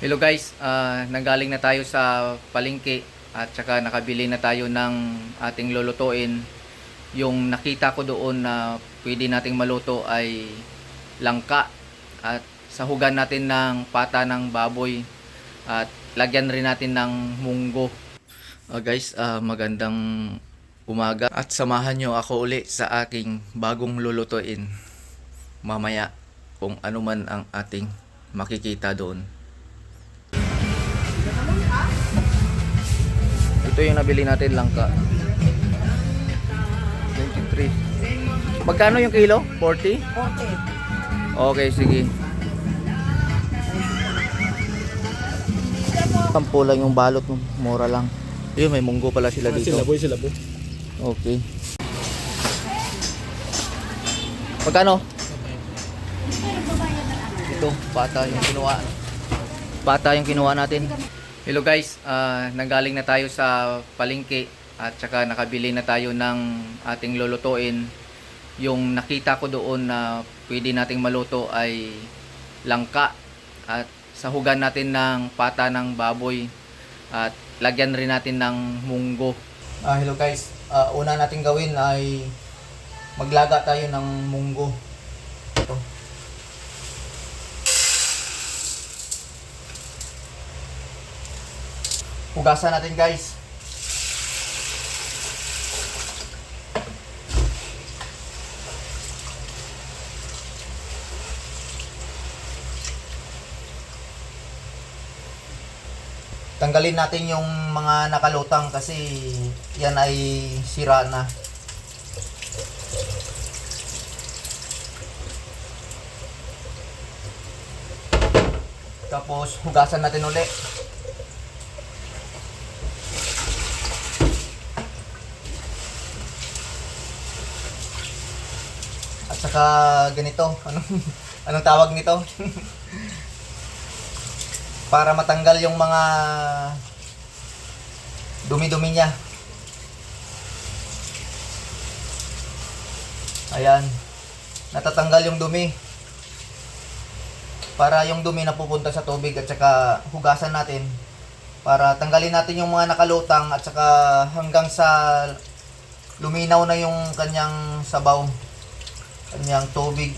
Hello guys, nanggaling na tayo sa palengke at saka nakabili na tayo ng ating lulutuin. Yung nakita ko doon na pwede nating maluto ay langka at sahugan natin ng pata ng baboy at lagyan rin natin ng munggo. Guys, magandang umaga at samahan nyo ako uli sa aking bagong lulutuin mamaya kung ano man ang ating makikita doon. Ito yung nabili natin langka. 23. Magkano yung kilo? 40? 40. Okay, sige. Sampo lang yung balot mo. Mura lang. Yun, may munggo pala sila dito. Sila po. Okay. Magkano? Ito, bata yung kinuha. Bata yung kinuha natin. Hello guys, nanggaling na tayo sa palengke at saka nakabili na tayo ng ating lulutuin. Yung nakita ko doon na pwede nating maluto ay langka at sahugan natin ng pata ng baboy at lagyan rin natin ng munggo. Hello guys, una natin gawin ay maglaga tayo ng munggo. Ito. Hugasan natin guys. Tanggalin natin yung mga nakalutang kasi yan ay sira na. Tapos hugasan natin ulit. At saka ganito, anong tawag nito? Para matanggal yung mga dumi-dumi niya. Ayan, natatanggal yung dumi. Para yung dumi na pupunta sa tubig at saka hugasan natin. Para tanggalin natin yung mga nakalutang at saka hanggang sa luminaw na yung kanyang sabaw. Kanyang tubig.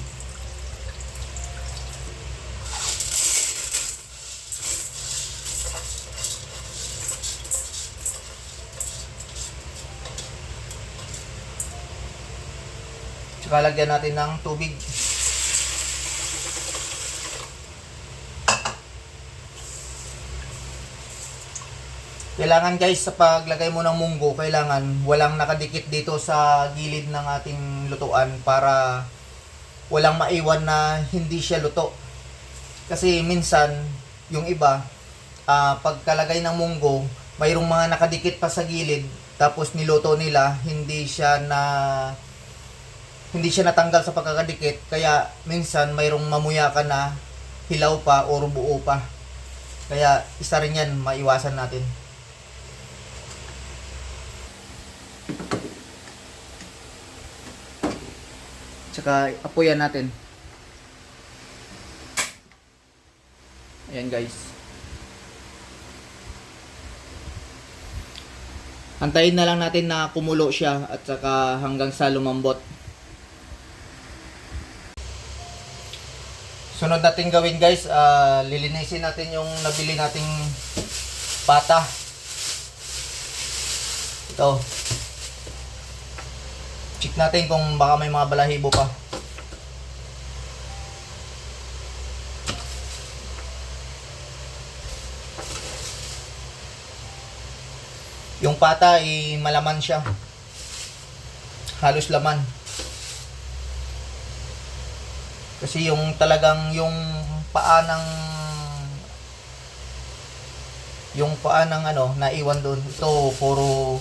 Tsaka lagyan natin ng tubig. Kailangan guys, sa paglagay mo ng munggo, kailangan walang nakadikit dito sa gilid ng ating lutuan para walang maiwan na hindi siya luto. Kasi minsan, yung iba, pagkalagay ng munggo, mayroong mga nakadikit pa sa gilid, tapos niluto nila, hindi siya natanggal sa pagkakadikit, kaya minsan mayroong mamuya ka na hilaw pa o buo pa. Kaya isa rin yan, maiwasan natin. Tsaka apoyan natin. Ayan guys. Antayin na lang natin na kumulo siya at saka hanggang sa lumambot. Sunod natin gawin guys, lilinisin natin yung nabili nating pata. Ito. Check natin kung baka may mga balahibo pa. Yung pata ay malaman siya. Halos laman. Kasi yung talagang yung paa ng naiwan doon. Ito puro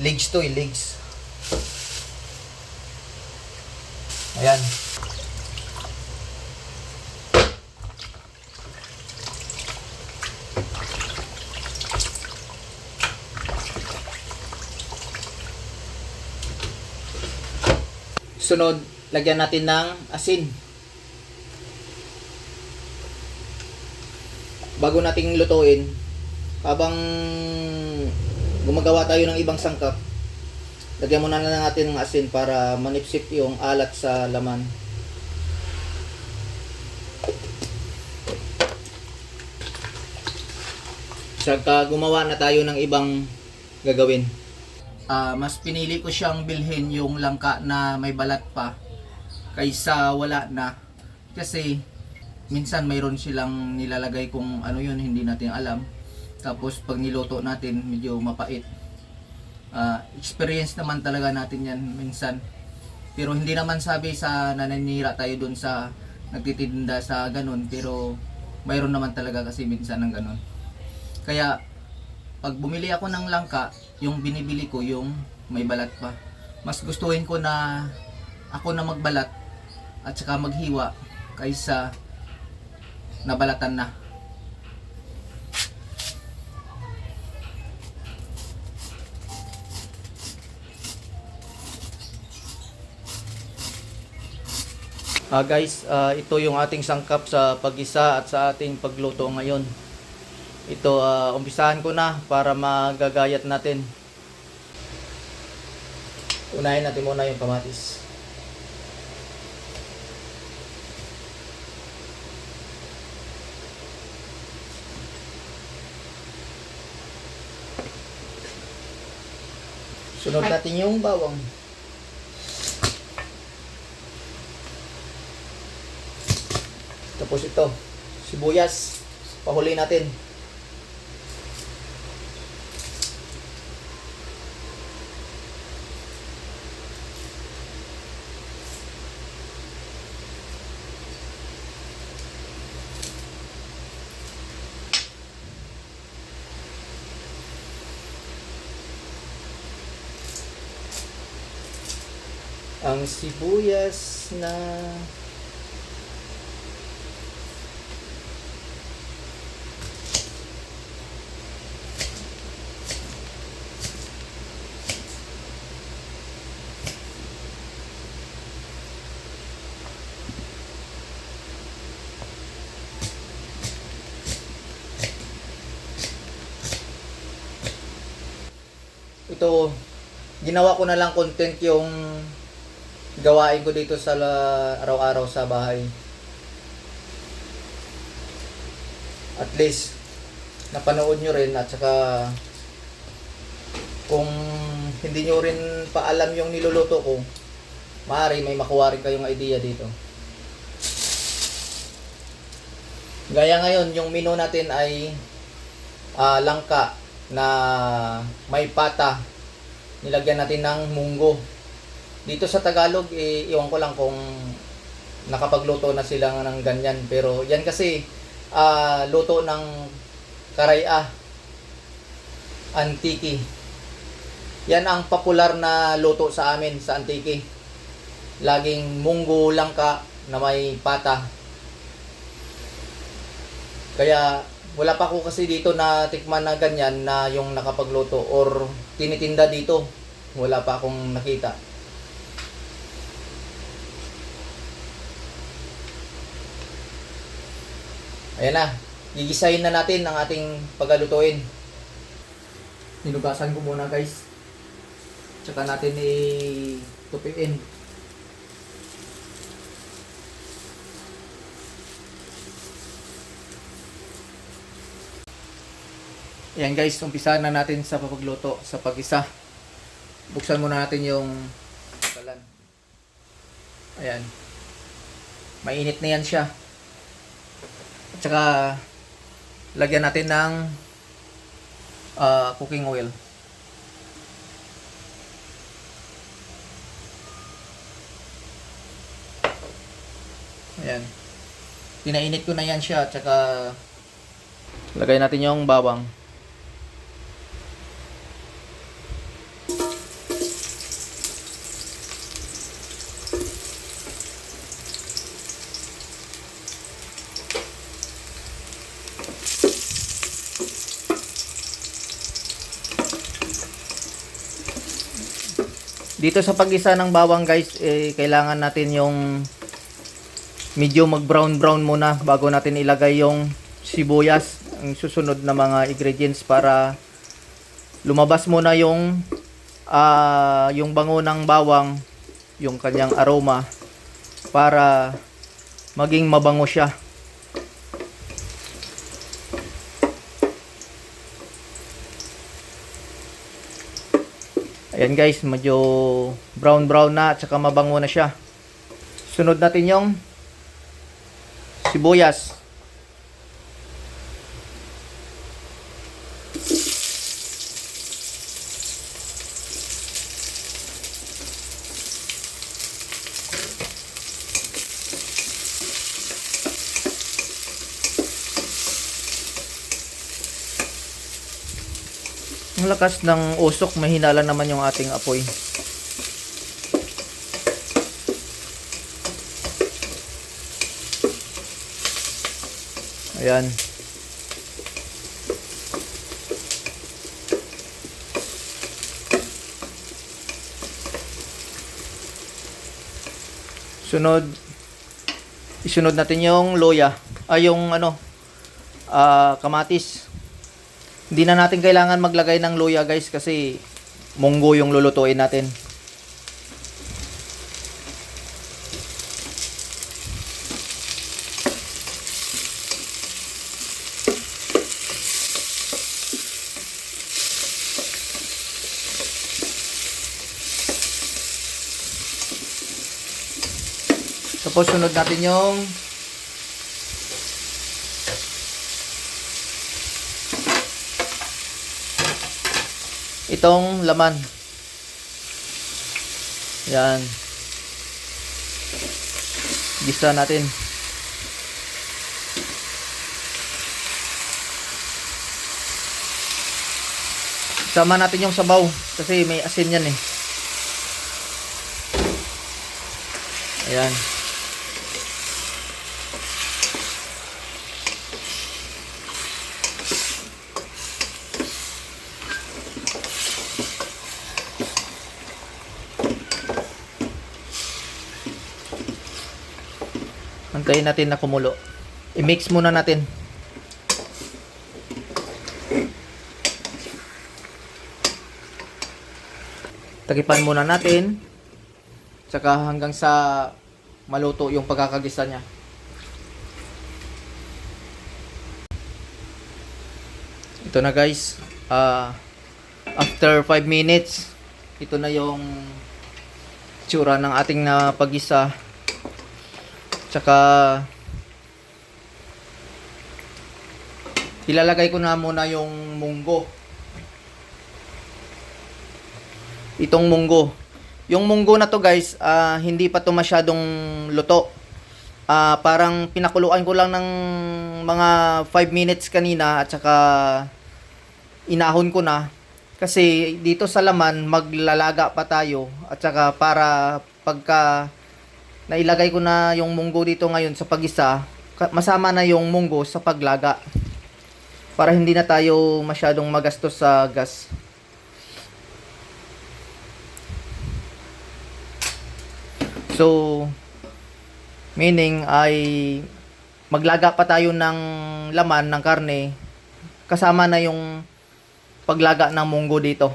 legs to, legs. Ayan. Sunod, lagyan natin ng asin. bago nating lutuin, habang gumagawa tayo ng ibang sangkap, lagyan muna na natin ng asin para manipsip yung alat sa laman. Saka gumawa na tayo ng ibang gagawin. Mas pinili ko siyang bilhin yung langka na may balat pa kaysa wala na. Kasi minsan mayroon silang nilalagay kung ano yun, hindi natin alam. Tapos pag niluto natin, medyo mapait. Experience naman talaga natin yan minsan. Pero hindi naman sabi sa naninira tayo dun sa nagtitinda sa ganun. Pero mayroon naman talaga kasi minsan ng ganun. Kaya pag bumili ako ng langka, yung binibili ko yung may balat pa. Mas gustuhin ko na ako na magbalat at saka maghiwa kaysa nabalatan na. Guys, ito yung ating sangkap sa pag-isa at sa ating pagluto ngayon. Ito, umpisahan ko na para magagayat natin. Unahin natin muna yung kamatis. Sunod natin yung bawang. Tapos ito, sibuyas. Pahuli natin. Ang sibuyas na ito, ginawa ko na lang content yung gawain ko dito sa araw-araw sa bahay. At least napanood nyo rin, at saka kung hindi nyo rin pa alam yung niluluto ko, maaari may makuha rin kayong idea dito. Gaya ngayon, yung menu natin ay langka na may pata. Nilagyan natin ng munggo. Dito sa Tagalog, iwan ko lang kung nakapagluto na sila ng ganyan. Pero yan kasi luto ng Karaya, Antique. Yan ang popular na luto sa amin sa Antique. Laging munggo langka na may pata. Kaya wala pa ako kasi dito na tikman na ganyan na yung nakapagluto or tinitinda dito. Wala pa akong nakita. Ayan na, gigisahin na natin ang ating paglutuin. Hinugasan ko muna guys. Tsaka natin itupiin. Ayan guys, umpisahan na natin sa pagluto, sa pag-isa. Buksan muna natin yung kalan. Ayan. Mainit na yan siya. At saka lagyan natin ng cooking oil. Ayan. Pinainit ko na yan siya. At saka lagay natin yung bawang. Dito sa pag-isa ng bawang guys, kailangan natin yung medyo mag brown muna bago natin ilagay yung sibuyas. ang susunod na mga ingredients para lumabas muna yung bango ng bawang, yung kanyang aroma para maging mabango siya. Ayan guys, medyo brown na at saka mabango na siya. Sunod natin yung sibuyas. Ang lakas ng usok, mahina lang naman yung ating apoy. Ayan. Isunod natin yung loya. Kamatis. Hindi na natin kailangan maglagay ng loya guys kasi munggo yung lulutuin natin. Tapos sunod natin yung itong laman. Yan. Gisa natin. Sama natin yung sabaw kasi may asin yan eh. Ayan. Antayin natin na kumulo. I-mix muna natin. Takipan muna natin. Tsaka hanggang sa maluto yung pagkakagisa niya. Ito na guys. After 5 minutes, ito na yung tsura ng ating napagisa. Tsaka ilalagay ko na muna yung munggo. Itong munggo. Yung munggo na to guys, hindi pa to masyadong luto. Parang pinakuluan ko lang ng mga 5 minutes kanina at saka inahon ko na. Kasi dito sa laman maglalaga pa tayo at saka para pagka nailagay ko na yung munggo dito ngayon sa pagisa, masama na yung munggo sa paglaga. Para hindi na tayo masyadong magastos sa gas. So, meaning ay maglaga pa tayo ng laman ng karne kasama na yung paglaga ng munggo dito.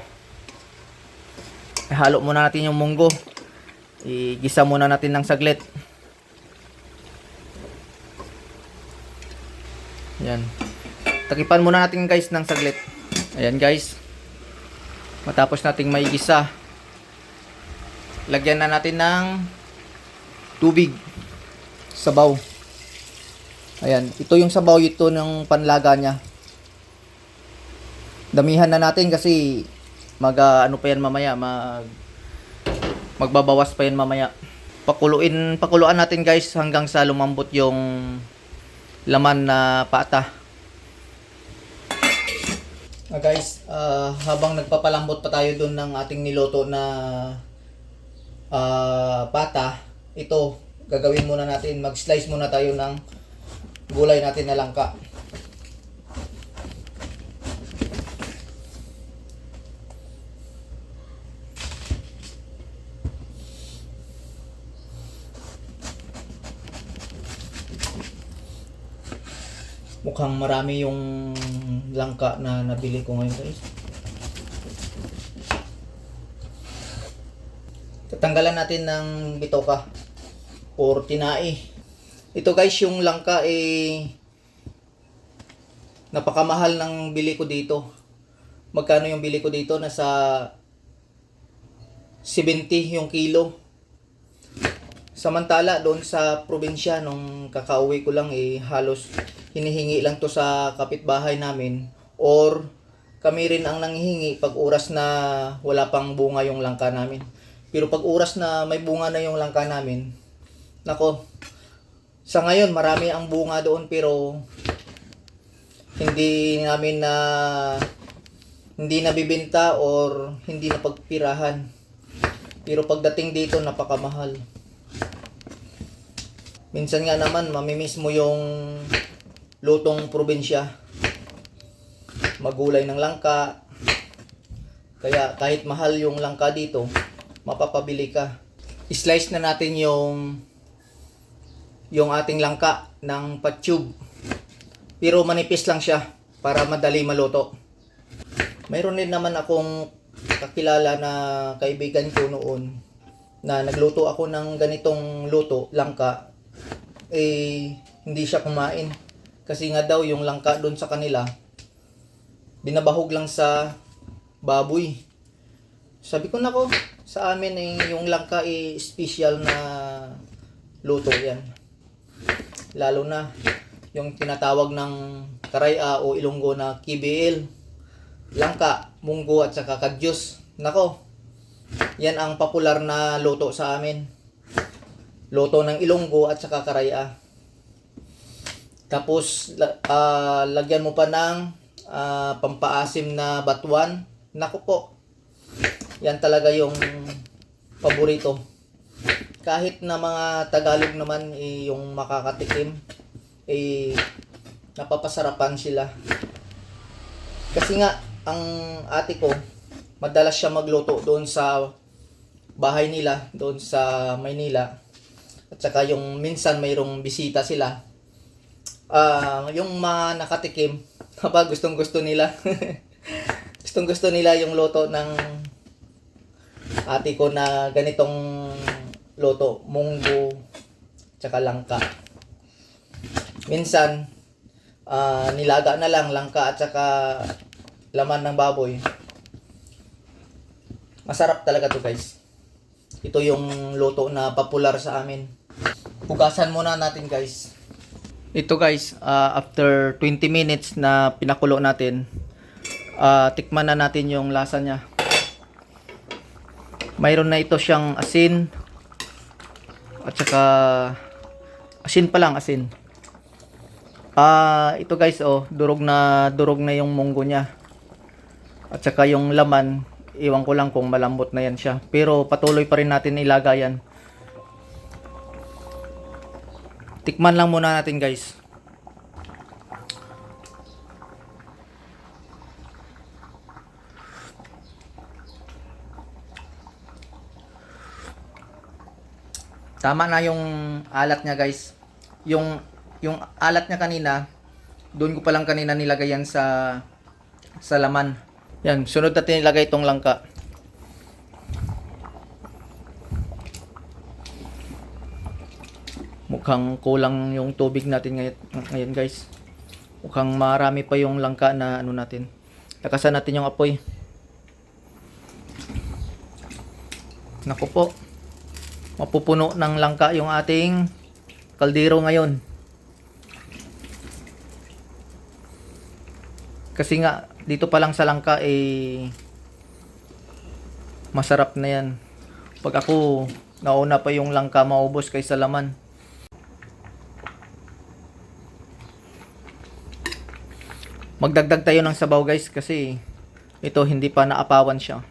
Halo muna natin yung munggo. Igisa muna natin ng saglit. Ayan. Takipan muna natin guys ng saglit. Ayan guys. Matapos nating maigisa, lagyan na natin ng tubig. Sabaw. Ayan. Ito yung sabaw, ito ng panlaga niya. Damihan na natin kasi ano pa yan mamaya, magbabawas pa yan mamaya. Pakuluan natin guys hanggang sa lumambot yung laman na pata. Guys, habang nagpapalambot pa tayo dun ng ating niloto na pata, ito gagawin muna natin, mag-slice muna tayo ng gulay natin na langka. Mukhang marami yung langka na nabili ko ngayon guys. Tatanggalan natin ng bitoka or tinai. Ito guys, yung langka napakamahal ng bili ko dito. Magkano yung bili ko dito? Nasa 70 yung kilo. Samantala doon sa probinsya nung kakauwi ko lang halos hinihingi lang to sa kapitbahay namin or kami rin ang nanghihingi pag oras na wala pang bunga yung langka namin. Pero pag oras na may bunga na yung langka namin, nako, sa ngayon marami ang bunga doon pero hindi namin hindi nabibenta or hindi napagpirahan. Pero pagdating dito napakamahal. Minsan nga naman mamimiss mo yung lutong probinsya. Magulay ng langka. Kaya kahit mahal yung langka dito, mapapabili ka. I-slice na natin yung ating langka ng patsyub. Pero manipis lang siya para madali maluto. Mayroon din naman akong kakilala na kaibigan ko noon na nagluto ako ng ganitong luto, langka. Hindi siya kumain. Kasi nga daw yung langka doon sa kanila, binabahog lang sa baboy. Sabi ko nako, sa amin yung langka special na luto yan. Lalo na yung tinatawag ng Karaya o Ilonggo na KBL, langka, munggo at saka kadyos. Nako, yan ang popular na luto sa amin. Luto ng Ilonggo at saka Karaya. Tapos lagyan mo pa ng pampaasim na batuan. Nako po, yan talaga yung paborito. Kahit na mga Tagalog naman yung makakatikim, napapasarapan sila. Kasi nga ang ate ko madalas siya magluto doon sa bahay nila doon sa Maynila, at saka yung minsan mayroong bisita sila, yung mga nakatikim gustong gusto nila gustong gusto nila yung luto ng ate ko na ganitong luto, munggo tsaka langka. Minsan nilaga na lang langka at saka laman ng baboy. Masarap talaga to guys. Ito yung luto na popular sa amin. Hugasan muna natin guys. Ito guys, after 20 minutes na pinakulo natin, tikman na natin yung lasa niya. Mayroon na ito siyang asin at saka asin pa lang, asin. Ito guys, durog na yung munggo niya. At saka yung laman, iwan ko lang kung malambot na yan siya. Pero patuloy pa rin natin ilaga yan. Tikman lang muna natin guys. Tama na yung alat niya guys. Yung alat niya kanina, doon ko pa lang kanina nilagay yan sa laman. Yan, sunod natin nilagay itong langka. Mukhang kulang yung tubig natin ngayon guys. Mukhang marami pa yung langka na natin. Lakasan natin yung apoy. Naku po. Mapupuno ng langka yung ating kaldero ngayon. Kasi nga dito pa lang sa langka masarap na yan. Pag ako nauna pa yung langka maubos kaysa laman. Magdagdag tayo ng sabaw guys kasi ito hindi pa naapawan siya.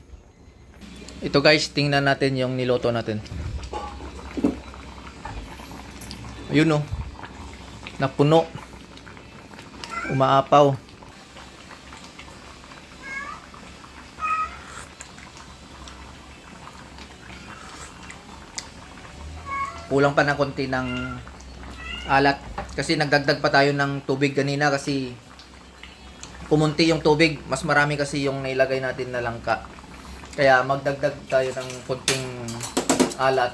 Ito guys, tingnan natin yung niloto natin. Ayun napuno. Umaapaw. Kulang pa ng konti ng alat. Kasi nagdagdag pa tayo ng tubig kanina kasi kumunti yung tubig. Mas marami kasi yung nailagay natin na langka. Kaya magdagdag tayo ng kunting alat.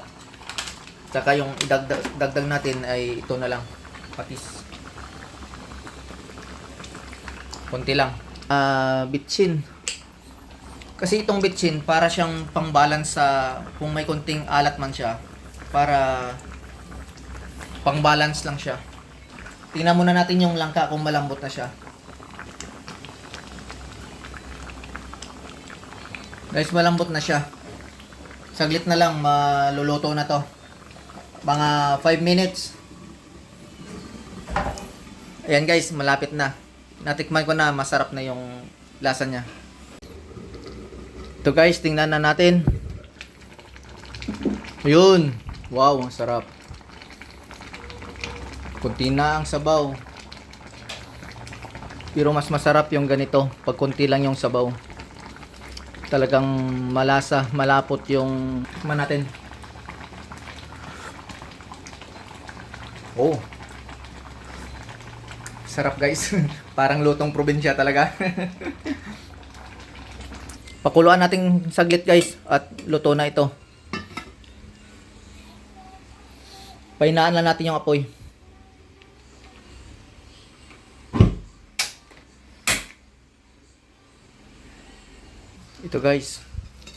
Tsaka yung idagdag natin ay ito na lang, patis. Kunti lang. Bitchin. Kasi itong bitchin, para siyang pang-balance sa, kung may kunting alat man siya, para pang-balance lang siya. Tingnan muna natin yung langka kung malambot na siya. Guys, malambot na siya. Saglit na lang, maluluto na to. Mga 5 minutes. Ayan guys, malapit na. Natikman ko na, masarap na yung lasa niya. Ito guys, tingnan na natin. Ayun. Wow, ang sarap. Kunti na ang sabaw. Pero mas masarap yung ganito, pag kunti lang yung sabaw. Talagang malasa, malapot yung tikman natin. Oh. Sarap guys. Parang lutong probinsya talaga. Pakuluan natin saglit guys at luto na ito. Pahinaan lang natin yung apoy. Ito guys.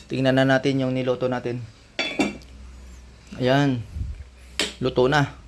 Tingnan na natin yung niluto natin. Ayan. Luto na.